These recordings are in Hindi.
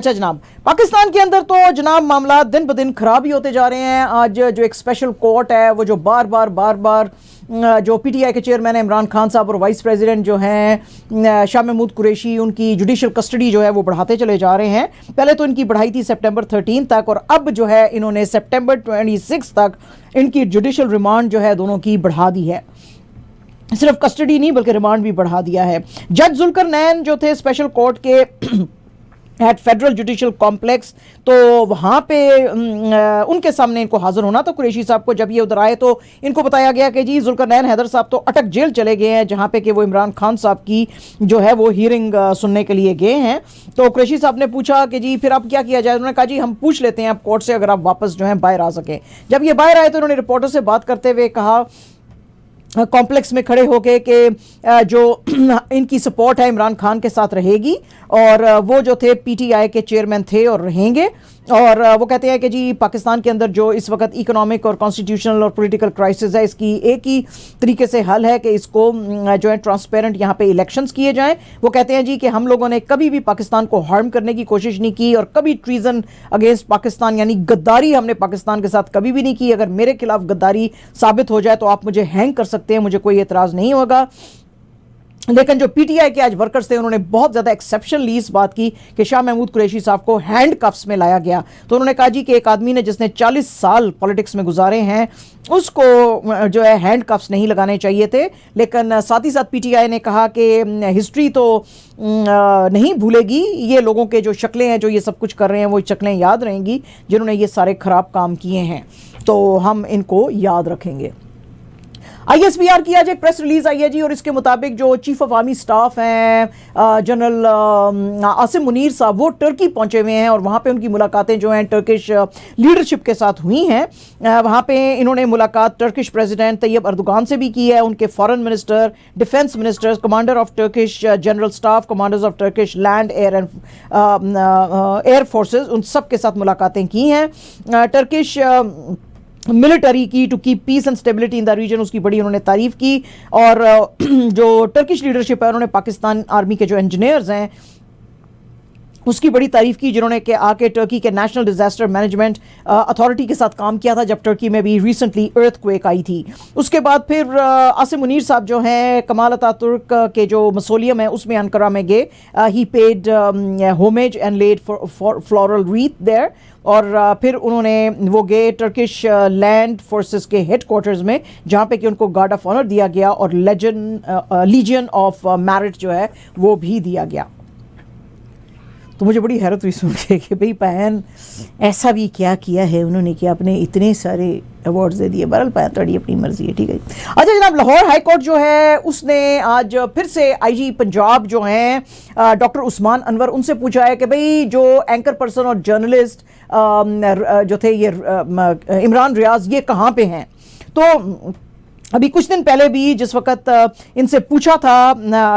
अच्छा जनाब, पाकिस्तान के अंदर तो जनाब मामला दिन ब दिन खराब ही होते जा रहे हैं। आज जो एक स्पेशल कोर्ट है वो जो बार बार जो पीटीआई के चेयरमैन है इमरान खान साहब और वाइस प्रेसिडेंट जो हैं शाह महमूद कुरैशी, उनकी जुडिशल कस्टडी जो है वो बढ़ाते चले जा रहे हैं। पहले तो इनकी बढ़ाई थी सितंबर 13 तक और अब जो है इन्होंने सितंबर 26 तक इनकी जुडिशल रिमांड जो है दोनों की बढ़ा दी है। सिर्फ कस्टडी नहीं बल्कि रिमांड भी बढ़ा दिया है। जज जुल्करनैन जो थे स्पेशल कोर्ट के एट फेडरल जुडिशल कॉम्प्लेक्स, तो वहाँ पे उनके सामने इनको हाजिर होना था कुरैशी साहब को। जब ये उधर आए तो इनको बताया गया कि जी जुल्करनैन हैदर साहब तो अटक जेल चले गए हैं, जहाँ पे कि वो इमरान खान साहब की जो है वो हियरिंग सुनने के लिए गए हैं। तो कुरैशी साहब ने पूछा कि जी फिर अब क्या किया जाए। उन्होंने कहा जी हम पूछ लेते हैं आप कोर्ट से, अगर आप वापस जो है बाहर आ सकें। जब ये बाहर आए तो उन्होंने रिपोर्टर से बात करते हुए कहा कॉम्प्लेक्स में खड़े होके कि जो इनकी सपोर्ट है इमरान खान के साथ रहेगी और वो जो थे पीटीआई के चेयरमैन थे और रहेंगे। और वो कहते हैं कि जी पाकिस्तान के अंदर जो इस वक्त इकोनॉमिक और कॉन्स्टिट्यूशनल और पॉलिटिकल क्राइसिस है, इसकी एक ही तरीके से हल है कि इसको जो है ट्रांसपेरेंट यहाँ पे इलेक्शंस किए जाएं। वो कहते हैं जी कि हम लोगों ने कभी भी पाकिस्तान को हार्म करने की कोशिश नहीं की और कभी ट्रीजन अगेंस्ट पाकिस्तान यानी गद्दारी हमने पाकिस्तान के साथ कभी भी नहीं की। अगर मेरे खिलाफ गद्दारी साबित हो जाए तो आप मुझे हैंग कर सकते हैं, मुझे कोई एतराज़ नहीं होगा। लेकिन जो पीटीआई के आज वर्कर्स थे उन्होंने बहुत ज़्यादा एक्सेप्शन ली इस बात की कि शाह महमूद कुरैशी साहब को हैंड कफ्स में लाया गया। तो उन्होंने कहा जी कि एक आदमी ने जिसने 40 साल पॉलिटिक्स में गुजारे हैं उसको जो है हैंड कफ्स नहीं लगाने चाहिए थे। लेकिन साथ ही साथ पीटीआई ने कहा कि हिस्ट्री तो नहीं भूलेगी, ये लोगों के जो शक्लें हैं जो ये सब कुछ कर रहे हैं वो शक्लें याद रहेंगी जिन्होंने ये सारे ख़राब काम किए हैं, तो हम इनको याद रखेंगे। आईएसपीआर की आज एक प्रेस रिलीज आई है जी और इसके मुताबिक जो चीफ ऑफ आर्मी स्टाफ हैं जनरल आसिम मुनीर साहब वो टर्की पहुंचे हुए हैं और वहाँ पे उनकी मुलाकातें जो हैं टर्किश लीडरशिप के साथ हुई हैं। वहाँ पे इन्होंने मुलाकात टर्किश प्रेसिडेंट तैयब अर्दोगान से भी की है, उनके foreign minister, defence ministers, commander of Turkish general staff, commanders of Turkish land air and air forces, उन सब के साथ मुलाकातें की हैं। टर्किश मिलिट्री की to keep peace and stability in the region, उसकी बड़ी उन्होंने तारीफ की। और जो टर्किश लीडरशिप है उन्होंने पाकिस्तान आर्मी के जो इंजीनियर्स हैं उसकी बड़ी तारीफ की, जिन्होंने के आके टर्की के नेशनल डिजास्टर मैनेजमेंट अथॉरिटी के साथ काम किया था जब टर्की में भी रिसेंटली अर्थक्वेक आई थी। उसके बाद फिर आसिम मुनीर साहब जो हैं कमाल अतातुर्क के जो मसोलियम है उसमें अंकारा में गए। He paid homage and laid floral wreath there. और फिर उन्होंने वो गए टर्किश लैंड फोर्सेस के हेडक्वार्टर्स में जहाँ पे कि उनको गार्ड ऑफ ऑनर दिया गया और लीजियन ऑफ मेरिट जो है वो भी दिया गया। तो मुझे बड़ी हैरत हुई सुन के कि भाई बहन ऐसा भी क्या किया है उन्होंने कि आपने इतने सारे अवार्ड्स दे दिए। बहरहाल पाया अपनी मर्जी है, ठीक है। अच्छा जनाब, लाहौर हाई कोर्ट जो है उसने आज फिर से आईजी पंजाब जो हैं डॉक्टर उस्मान अनवर, उनसे पूछा है कि भाई जो एंकर पर्सन और जर्नलिस्ट जो थे ये इमरान रियाज ये कहाँ पे हैं। तो अभी कुछ दिन पहले भी जिस वक्त इनसे पूछा था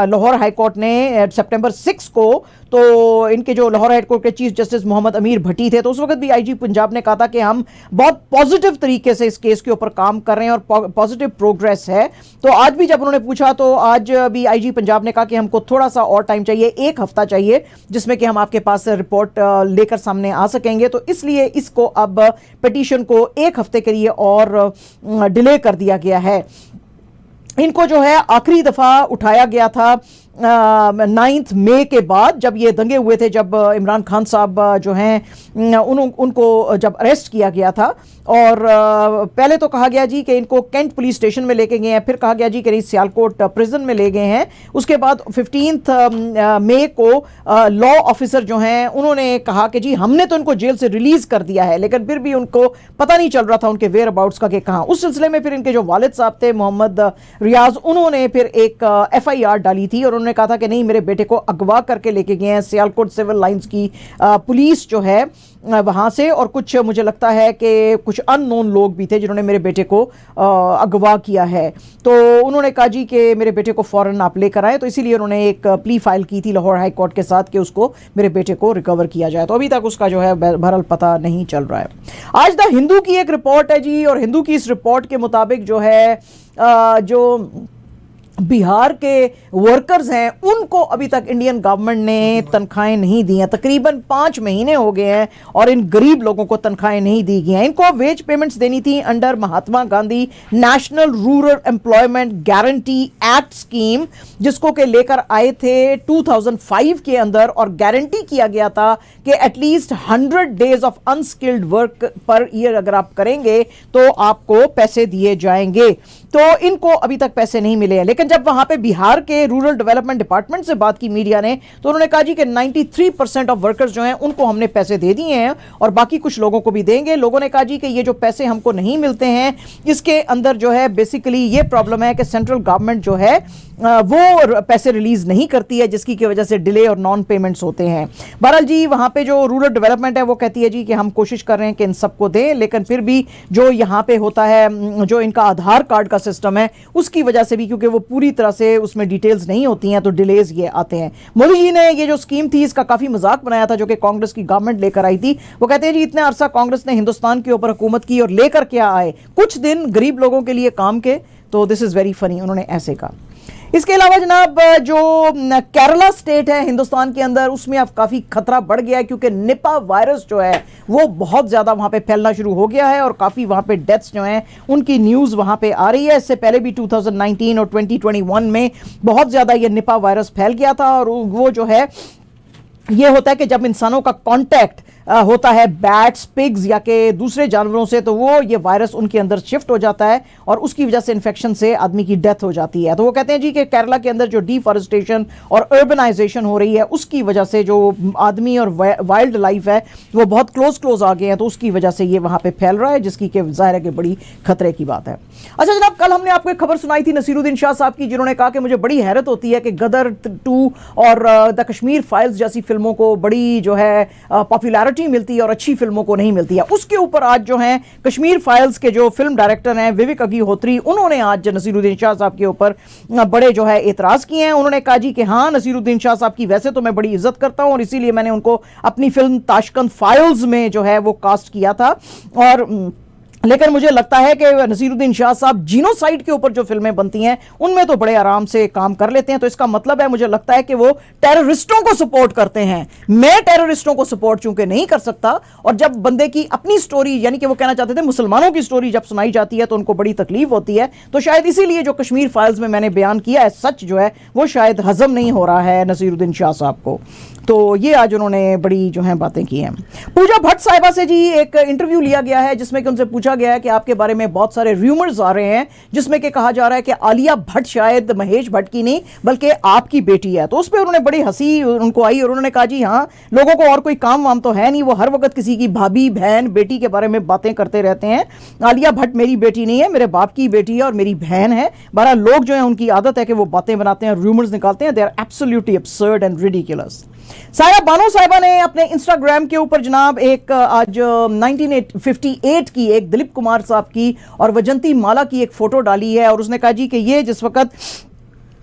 लाहौर हाई कोर्ट ने सितंबर 6 को, तो इनके जो लाहौर हाई कोर्ट के चीफ जस्टिस मोहम्मद अमीर भट्टी थे, तो उस वक्त भी आईजी पंजाब ने कहा था कि हम बहुत पॉजिटिव तरीके से इस केस के ऊपर काम कर रहे हैं और पॉजिटिव प्रोग्रेस है। तो आज भी जब उन्होंने पूछा तो आज भी आईजी पंजाब ने कहा कि हमको थोड़ा सा और टाइम चाहिए, 1 हफ्ता चाहिए, जिसमें कि हम आपके पास रिपोर्ट लेकर सामने आ सकेंगे। तो इसलिए इसको अब पिटीशन को 1 हफ्ते के लिए और डिले कर दिया गया है। इनको जो है आखिरी दफ़ा उठाया गया था 9 मई के बाद जब ये दंगे हुए थे, जब इमरान खान साहब जो हैं उनको जब अरेस्ट किया गया था। और पहले तो कहा गया जी कि इनको कैंट पुलिस स्टेशन में लेके गए हैं, फिर कहा गया जी कि सियालकोट प्रिजन में ले गए हैं। उसके बाद 15 मई को लॉ ऑफिसर जो हैं उन्होंने कहा कि जी हमने तो इनको जेल से रिलीज़ कर दिया है, लेकिन फिर भी उनको पता नहीं चल रहा था उनके वेयर अबाउट्स का कि कहाँ। उस सिलसिले में फिर इनके जो वालिद साहब थे मोहम्मद रियाज, उन्होंने फिर एक FIR डाली थी और उन्होंने कहा था कि नहीं मेरे बेटे को अगवा करके लेके गए हैं सियालकोट सिविल लाइंस की पुलिस जो है वहाँ से, और कुछ मुझे लगता है कि कुछ अननोन लोग भी थे जिन्होंने मेरे बेटे को अगवा किया है। तो उन्होंने कहा जी कि मेरे बेटे को फ़ौरन आप लेकर आए, तो इसीलिए उन्होंने एक प्ली फाइल की थी लाहौर हाई कोर्ट के साथ कि उसको मेरे बेटे को रिकवर किया जाए। तो अभी तक उसका जो है बहरहाल पता नहीं चल रहा है। आज द हिंदू की एक रिपोर्ट है जी और हिंदू की इस रिपोर्ट के मुताबिक जो है जो बिहार के वर्कर्स हैं उनको अभी तक इंडियन गवर्नमेंट ने तनख्वाहें नहीं दी हैं। तकरीबन 5 महीने हो गए हैं और इन गरीब लोगों को तनख्वाहें नहीं दी गई हैं। इनको वेज पेमेंट्स देनी थी under Mahatma Gandhi national rural employment guarantee act scheme, जिसको के लेकर आए थे 2005 के अंदर, और गारंटी किया गया था कि at least 100 days of unskilled work per year अगर आप करेंगे तो आपको पैसे दिए जाएंगे। तो इनको अभी तक पैसे नहीं मिले हैं। लेकिन जब वहां पे बिहार के रूरल डेवलपमेंट डिपार्टमेंट से बात की मीडिया ने, तो उन्होंने कहा जी कि 93% ऑफ वर्कर्स जो हैं उनको हमने पैसे दे दिए हैं और बाकी कुछ लोगों को भी देंगे। लोगों ने कहा जी कि ये जो पैसे हमको नहीं मिलते हैं, इसके अंदर जो है बेसिकली ये प्रॉब्लम है कि सेंट्रल गवर्नमेंट जो है वो पैसे रिलीज नहीं करती है, जिसकी की वजह से डिले और नॉन पेमेंट्स होते हैं। बहरहाल जी वहां पे जो रूरल डेवलपमेंट है वो कहती है जी कि हम कोशिश कर रहे हैं कि इन सबको दें, लेकिन फिर भी जो यहां पे होता है, जो इनका आधार कार्ड का सिस्टम है, उसकी वजह से भी, क्योंकि वो पूरी तरह से उसमें डिटेल्स नहीं होती हैं, तो डिलेज ये आते हैं। मोदी जी ने ये जो स्कीम थी इसका काफी मजाक बनाया था, जो कि कांग्रेस की गवर्नमेंट लेकर आई थी। वो कहते हैं जी इतने अरसा कांग्रेस ने हिंदुस्तान के ऊपर हुकूमत की और लेकर क्या आए, कुछ दिन गरीब लोगों के लिए काम के, तो दिस इज वेरी फनी, उन्होंने ऐसे कहा। इसके अलावा जनाब जो केरला स्टेट है हिंदुस्तान के अंदर, उसमें अब काफ़ी खतरा बढ़ गया है, क्योंकि निपा वायरस जो है वो बहुत ज़्यादा वहाँ पे फैलना शुरू हो गया है और काफ़ी वहाँ पे डेथ्स जो हैं उनकी न्यूज़ वहाँ पे आ रही है। इससे पहले भी 2019 और 2021 में बहुत ज़्यादा ये निपा वायरस फैल गया था, और वो जो है ये होता है कि जब इंसानों का कांटेक्ट होता है बैट्स, पिग्स या के दूसरे जानवरों से, तो वो ये वायरस उनके अंदर शिफ्ट हो जाता है और उसकी वजह से इन्फेक्शन से आदमी की डेथ हो जाती है। तो वो कहते हैं जी कि केरला के अंदर जो डिफॉरेस्टेशन और अर्बनाइजेशन हो रही है, उसकी वजह से जो आदमी और वाइल्ड लाइफ है वो बहुत क्लोज आ गए हैं, तो उसकी वजह से ये वहाँ पे फैल रहा है, जिसकी कि जाहिर है कि बड़ी खतरे की बात है। अच्छा जनाब, कल हमने आपको एक खबर सुनाई थी नसीरुद्दीन शाह साहब की, जिन्होंने कहा कि मुझे बड़ी हैरत होती है कि गदर 2 और द कश्मीर फाइल्स जैसी फिल्मों को बड़ी जो है पॉपुलैरिटी मिलती है और अच्छी फिल्मों को नहीं मिलती है। उसके ऊपर आज जो है कश्मीर फाइल्स के जो फिल्म डायरेक्टर हैं विवेक अग्निहोत्री, उन्होंने आज नसीरुद्दीन शाह साहब के ऊपर बड़े जो है एतराज किए हैं। उन्होंने कहा जी कि हाँ, नसीरुद्दीन शाह साहब की वैसे तो मैं बड़ी इज्जत करता हूं और इसीलिए मैंने उनको अपनी फिल्म ताशकंद फाइल्स में जो है वो कास्ट किया था, और लेकिन मुझे लगता है कि नसीरुद्दीन शाह साहब जीनोसाइड के ऊपर जो फिल्में बनती हैं उनमें तो बड़े आराम से काम कर लेते हैं। तो इसका मतलब है, मुझे लगता है कि वो टेररिस्टों को सपोर्ट करते हैं। मैं टेररिस्टों को सपोर्ट चूंकि नहीं कर सकता, और जब बंदे की अपनी स्टोरी, यानी कि वो कहना चाहते थे मुसलमानों की स्टोरी जब सुनाई जाती है तो उनको बड़ी तकलीफ होती है, तो शायद इसीलिए जो कश्मीर फाइल्स में मैंने बयान किया है सच जो है वो शायद हजम नहीं हो रहा है नसीरुद्दीन शाह साहब को। तो ये आज उन्होंने बड़ी जो है बातें की हैं। पूजा भट्ट साहिबा से जी एक इंटरव्यू लिया गया है, जिसमें कि उनसे पूछा गया है कि आपके बारे में बहुत सारे र्यूमर्स आ रहे हैं, जिसमें कि कहा जा रहा है कि आलिया भट्ट शायद महेश भट्ट की नहीं बल्कि आपकी बेटी है। तो उस पर उन्होंने बड़ी हंसी उनको आई और उन्होंने कहा जी हाँ, लोगों को और कोई काम वाम तो है नहीं, वो हर वक्त किसी की भाभी, बहन, बेटी के बारे में बातें करते रहते हैं। आलिया भट्ट मेरी बेटी नहीं है, मेरे बाप की बेटी है और मेरी बहन है। बहरहाल लोग जो है उनकी आदत है कि वो बातें बनाते हैं, र्यूमर्स निकालते हैं। They are absolutely absurd and ridiculous. Saya Bano साहिबा ने अपने इंस्टाग्राम के ऊपर जनाब एक आज 1958 की एक दिलीप कुमार साहब की और वजंती माला की एक फोटो डाली है, और उसने कहा जी कि ये जिस वक्त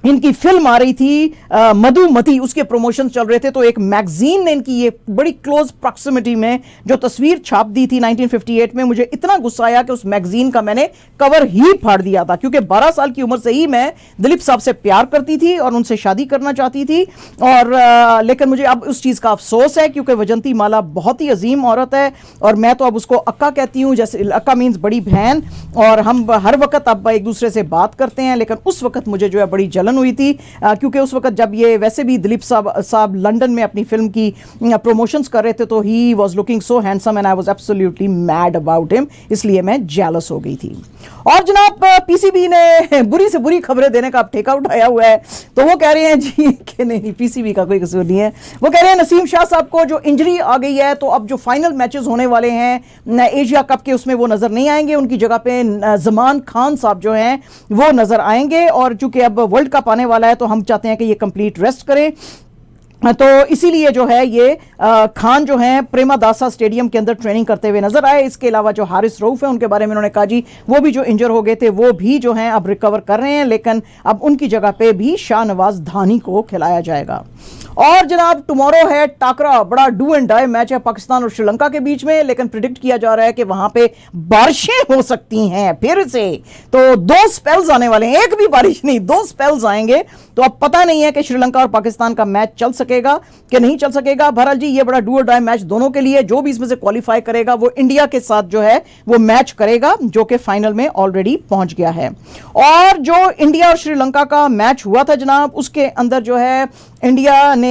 इनकी फिल्म आ रही थी मधुमती, उसके प्रमोशन चल रहे थे, तो एक मैगजीन ने इनकी ये बड़ी क्लोज प्रॉक्सिमिटी में जो तस्वीर छाप दी थी 1958 में। मुझे इतना गुस्सा आया कि उस मैगजीन का मैंने कवर ही फाड़ दिया था, क्योंकि 12 साल की उम्र से ही मैं दिलीप साहब से प्यार करती थी और उनसे शादी करना चाहती थी। और लेकिन मुझे अब उस चीज़ का अफसोस है, क्योंकि वजंती माला बहुत ही अजीम औरत है और मैं तो अब उसको अक्का कहती हूँ, जैसे अक्का मीन्स बड़ी बहन, और हम हर वक्त अब एक दूसरे से बात करते हैं। लेकिन उस वक्त मुझे जो है बड़ी जलन हुई थी, क्योंकि उस वक्त जब ये वैसे भी दिलीप साहब लंदन में अपनी फिल्म की प्रमोशंस कर रहे थे, तो he was looking so handsome and I was absolutely mad about him, इसलिए मैं जेलस हो गई थी। और जनाब पीसीबी ने बुरी से बुरी खबरें देने का अब ठेका उठाया हुआ है, तो वो कह रहे हैं जी कि नहीं, पीसीबी का कोई कसूर नहीं है। वो कह रहे हैं नसीम शाह साहब को जो इंजरी आ गई है, तो अब जो फाइनल मैचेस होने वाले हैं एशिया कप के, उसमें वो नजर नहीं आएंगे। उनकी जगह पे जमान खान साहब जो हैं वो नजर आएंगे, और चूंकि अब वर्ल्ड कप आने वाला है तो हम चाहते हैं कि ये कंप्लीट रेस्ट करें। तो इसीलिए जो है ये खान जो है प्रेमादासा स्टेडियम के अंदर ट्रेनिंग करते हुए नजर आए। इसके अलावा जो हारिस रऊफ है उनके बारे में उन्होंने कहा जी वो भी जो इंजर हो गए थे वो भी जो हैं अब रिकवर कर रहे हैं, लेकिन अब उनकी जगह पे भी शाहनवाज धानी को खिलाया जाएगा। और जनाब टुमारो है टाकरा, बड़ा डू एंड डाई मैच है पाकिस्तान और श्रीलंका के बीच में, लेकिन प्रिडिक्ट किया जा रहा है कि वहां पे बारिशें हो सकती हैं फिर से। तो 2 स्पेल्स आने वाले हैं, एक भी बारिश नहीं, 2 स्पेल्स आएंगे। तो अब पता नहीं है कि श्रीलंका और पाकिस्तान का मैच चल सकेगा कि नहीं चल सकेगा। बहरहाल जी ये बड़ा डू और डाई मैच दोनों के लिए, जो भी इसमें से क्वालिफाई करेगा वो इंडिया के साथ जो है वो मैच करेगा, जो कि फाइनल में ऑलरेडी पहुंच गया है। और जो इंडिया और श्रीलंका का मैच हुआ था जनाब, उसके अंदर जो है इंडिया ने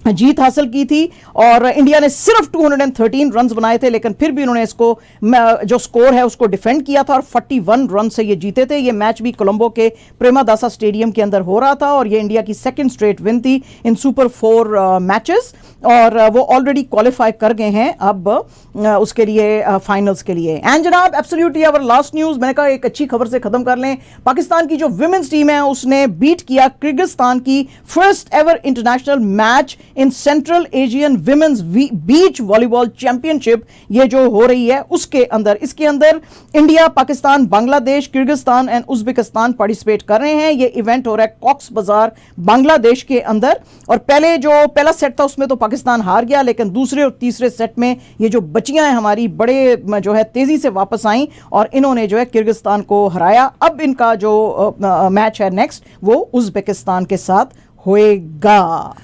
जीत हासिल की थी और इंडिया ने सिर्फ 213 रन्स बनाए थे, लेकिन फिर भी उन्होंने इसको जो स्कोर है उसको डिफेंड किया था और 41 रन से ये जीते थे। ये मैच भी कोलंबो के प्रेमादासा स्टेडियम के अंदर हो रहा था और ये इंडिया की सेकंड स्ट्रेट विन थी इन सुपर 4 मैचेस और वो ऑलरेडी क्वालिफाई कर गए हैं अब उसके लिए फाइनल्स के लिए। एंड जनाब एब्सोल्युटली आवर लास्ट न्यूज, मैंने कहा एक अच्छी खबर से खत्म कर लें। पाकिस्तान की जो विमेंस टीम है उसने बीट किया किर्गिस्तान की first ever international match in central Asian women's beach volleyball championship, ये जो हो रही है उसके अंदर। इसके अंदर India, Pakistan, Bangladesh, Kyrgyzstan and Uzbekistan participate कर रहे हैं। ये इवेंट हो रहा है कॉक्स बाजार बांग्लादेश के अंदर और पहला सेट था उसमें तो पाकिस्तान हार गया, लेकिन दूसरे और तीसरे सेट में ये जो बचियां हैं हमारी बड़े जो है तेजी से वापस आई और इन्होंने जो है किर्गिस्तान को हराया। अब इनका जो मैच है नेक्स्ट वो उज्बेकिस्तान के साथ होएगा।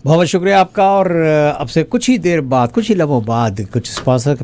बहुत शुक्रिया आपका। और अब से कुछ ही देर बाद, कुछ ही लम्हों बाद कुछ स्पॉन्सर